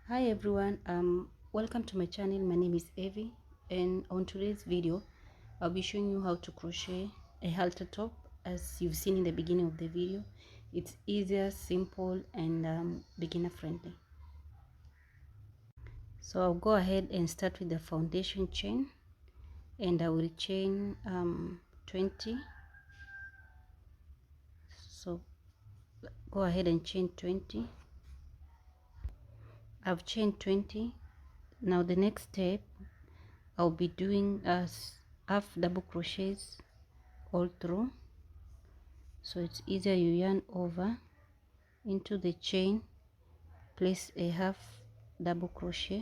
Hi everyone, welcome to my channel. My name is Evie, and on today's video I'll be showing you how to crochet a halter top. As you've seen in the beginning of the video, it's easier, simple, and beginner friendly. So I'll go ahead and start with the foundation chain, and I will chain 20. So go ahead and chain 20. I've chained 20. Now the next step, I'll be doing half double crochets all through. So it's either you yarn over into the chain, place a half double crochet.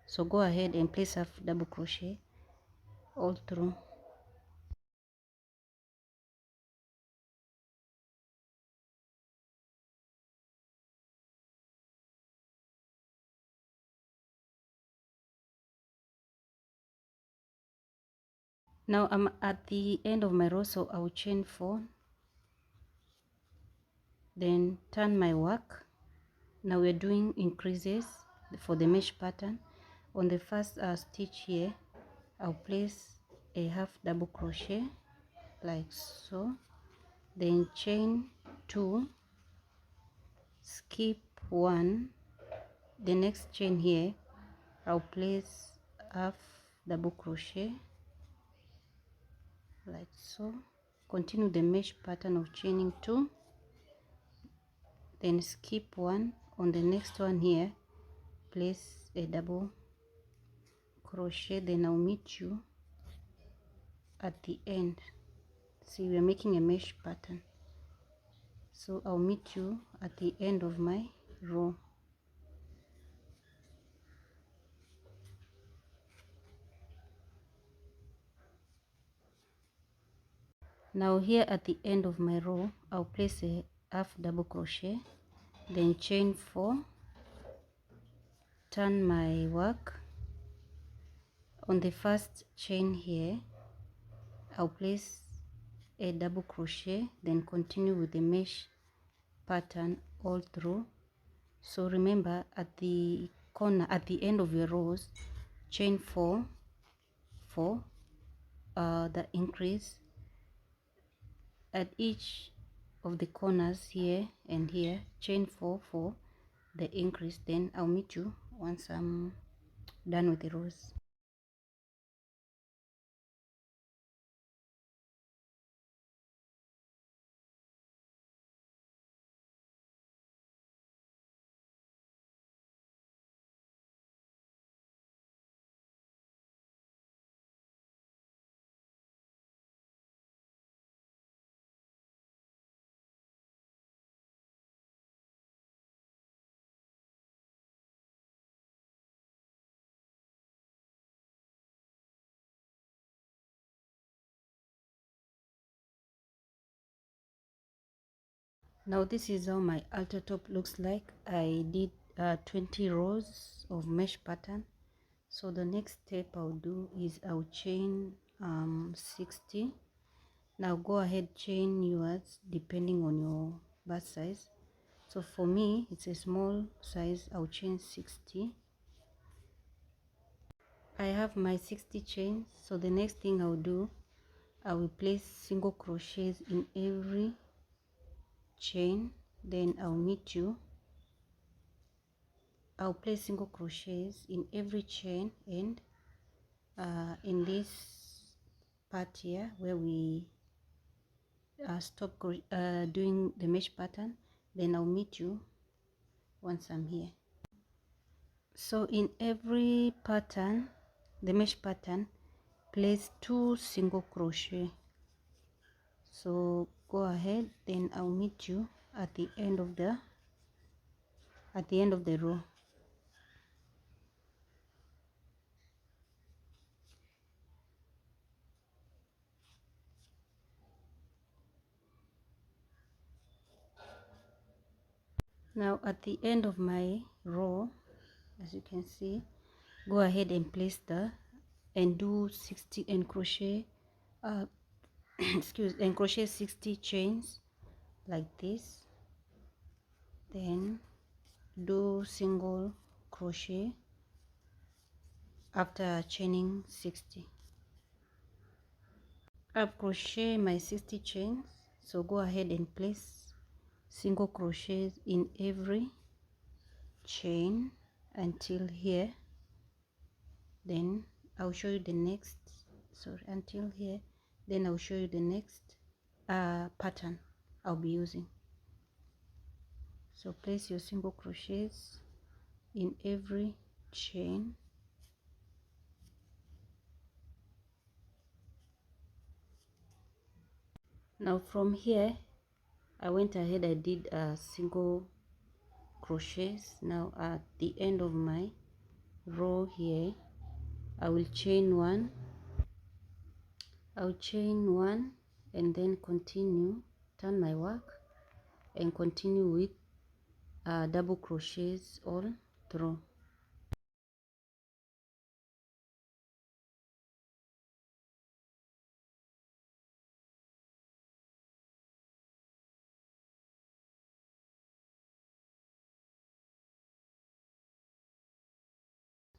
So go ahead and place half double crochet all through. Now I'm at the end of my row, so I will chain 4, then turn my work. Now we're doing increases for the mesh pattern. On the first stitch here, I'll place a half double crochet like so, then chain 2, skip 1. The next chain here, I'll place half double crochet like so, continue the mesh pattern of chaining 2, then skip 1. On the next one here, place a double crochet, then I'll meet you at the end. See, we're making a mesh pattern, so I'll meet you at the end of my row. Now here at the end of my row, I'll place a half double crochet, then chain 4, turn my work. On the first chain here, I'll place a double crochet, then continue with the mesh pattern all through. So remember, at the corner, at the end of your rows, chain 4 for the increase. At each of the corners here and here, chain 4 for the increase. Then I'll meet you once I'm done with the rows. Now this is how my halter top looks like. I did 20 rows of mesh pattern. So the next step I'll do is I'll chain 60. Now go ahead, chain yours depending on your bust size. So for me, it's a small size. I'll chain 60. I have my 60 chains. So the next thing I'll do, I will place single crochets in every chain. Then I'll meet you. I'll place single crochets in every chain, and in this part here where we stop doing the mesh pattern, then I'll meet you once I'm here. So in every pattern, the mesh pattern, place 2 single crochet. So go ahead, then I'll meet you at the end of the row. Now at the end of my row, as you can see, go ahead and place and do 60 and crochet and crochet 60 chains like this, then do single crochet after chaining 60. I've crocheted my 60 chains, so go ahead and place single crochets in every chain until here. Then I'll show you the next, until here. Then I'll show you the next pattern I'll be using. So place your single crochets in every chain. Now from here I went ahead, I did a single crochets. Now at the end of my row here, I will chain one, I'll chain one and then continue, turn my work and continue with double crochets all through.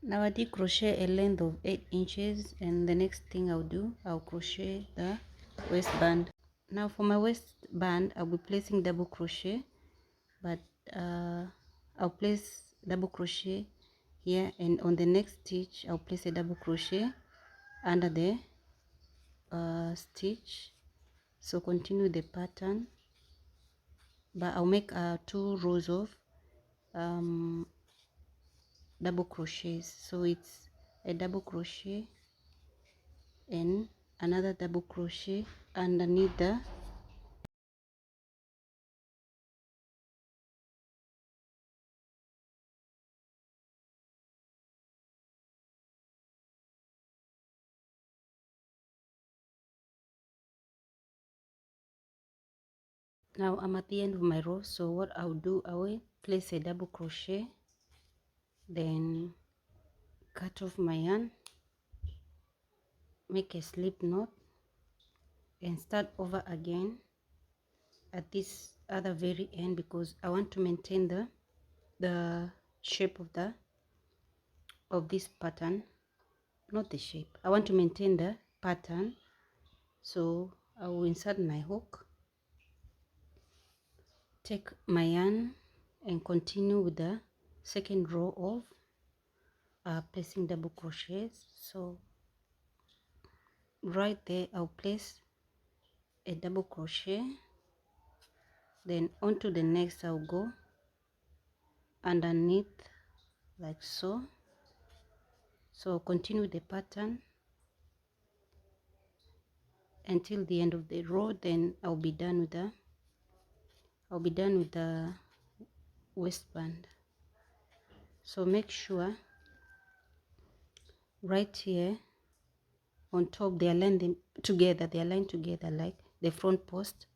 Now I did crochet a length of 8 inches, and the next thing I'll do, I'll crochet the waistband. Now for my waistband, I'll be placing double crochet, but I'll place double crochet here, and on the next stitch I'll place a double crochet under the stitch. So continue the pattern, but I'll make 2 rows of double crochets. So it's a double crochet and another double crochet underneath the Now I'm at the end of my row, so what I'll do, I will place a double crochet, then cut off my yarn, make a slip knot and start over again at this other very end, because I want to maintain the shape of this pattern, not the shape, I want to maintain the pattern. So I will insert my hook, take my yarn and continue with the second row of placing double crochets. So right there I'll place a double crochet, then onto the next I'll go underneath like so. So continue the pattern until the end of the row, then I'll be done with the waistband. So make sure right here on top they are aligned together, like the front post,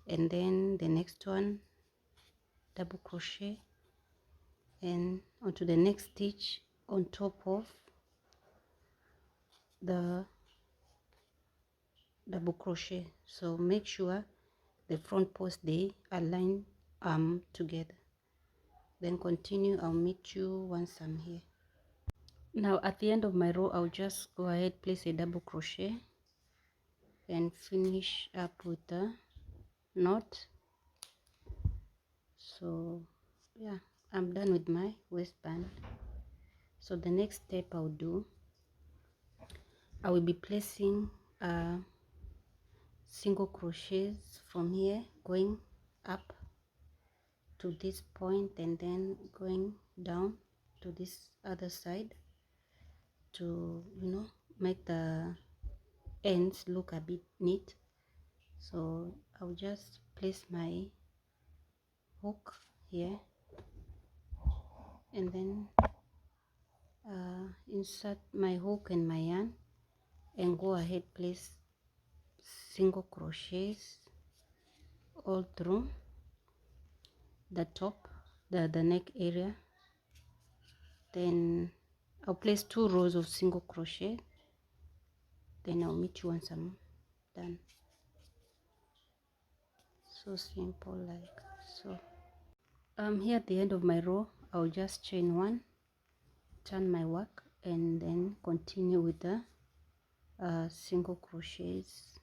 and then the next one double crochet and onto the next stitch on top of the double crochet. So make sure the front post they align together, then continue. I'll meet you once I'm here. Now at the end of my row, I'll just go ahead, place a double crochet and finish up with the knot. So yeah, I'm done with my waistband. So the next step I'll do, I will be placing single crochets from here going up to this point and then going down to this other side to make the ends look a bit neat. So I'll just place my hook here and then insert my hook and my yarn and go ahead, place single crochets all through the top, the neck area. Then I'll place 2 rows of single crochet, then I'll meet you once I'm done. So simple, like so. Here at the end of my row, I'll just chain 1, turn my work, and then continue with the single crochets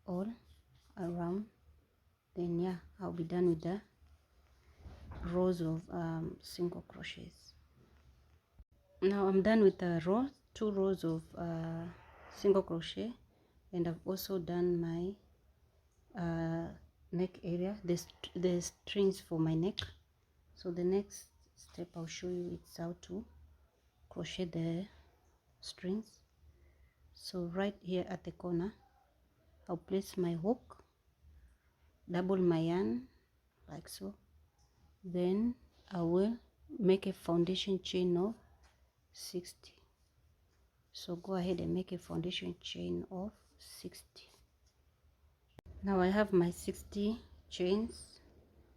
all around. Then yeah, I'll be done with the rows of single crochets. Now I'm done with the 2 rows of single crochet, and I've also done my neck area, the strings for my neck. So the next step I'll show you is how to crochet the strings. So right here at the corner, I'll place my hook, double my yarn like so, then I will make a foundation chain of 60. So go ahead and make a foundation chain of 60. Now I have my 60 chains,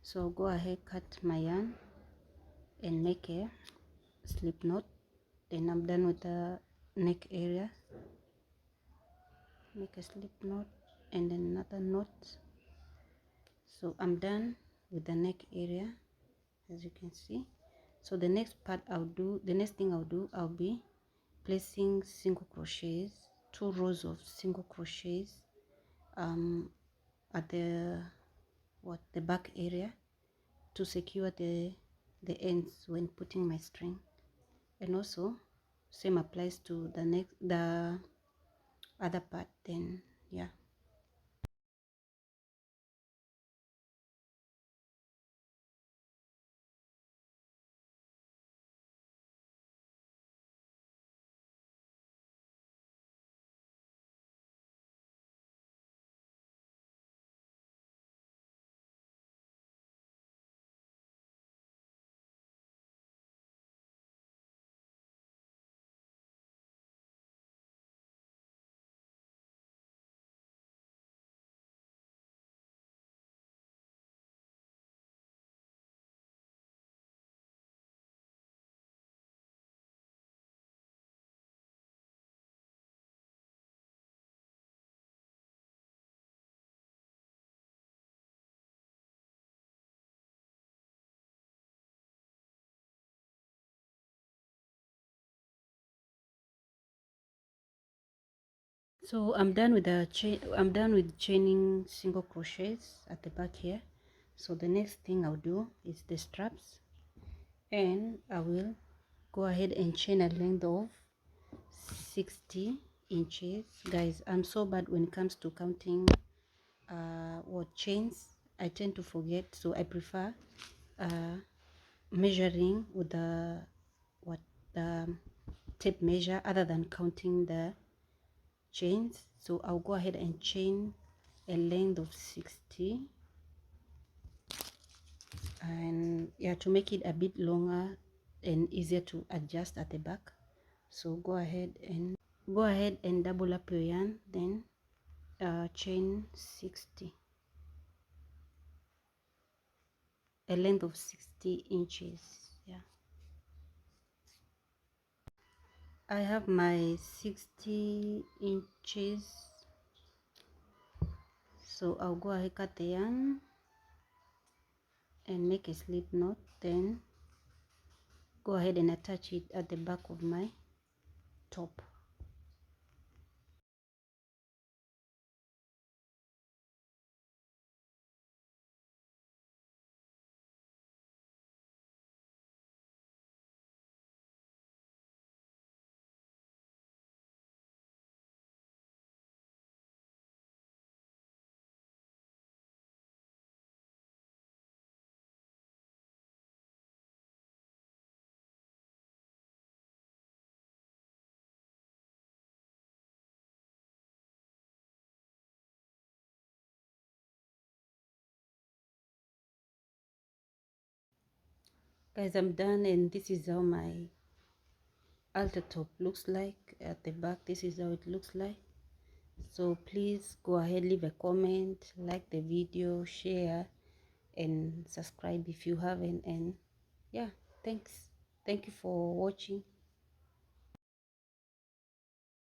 so go ahead, cut my yarn and make a slip knot. Then I'm done with the neck area, make a slip knot and then another knot. So I'm done with the neck area, as you can see. So the next thing I'll do, I'll be placing single crochets, 2 rows of single crochets at the back area to secure the ends when putting my string. And also same applies to the other part. Then yeah, so I'm done with the chaining single crochets at the back here. So the next thing I'll do is the straps, and I will go ahead and chain a length of 60 inches. Guys, I'm so bad when it comes to counting what chains. I tend to forget, so I prefer measuring with the tape measure other than counting the chains. So I'll go ahead and chain a length of 60, and yeah, to make it a bit longer and easier to adjust at the back. So go ahead and double up your yarn, then chain 60, a length of 60 inches. Yeah, I have my 60 inches. So I'll go ahead, cut the yarn and make a slip knot, then go ahead and attach it at the back of my top. Guys, I'm done, and this is how my altar top looks like at the back. This is how it looks like. So please go ahead, leave a comment, like the video, share and subscribe if you haven't. And yeah, thank you for watching.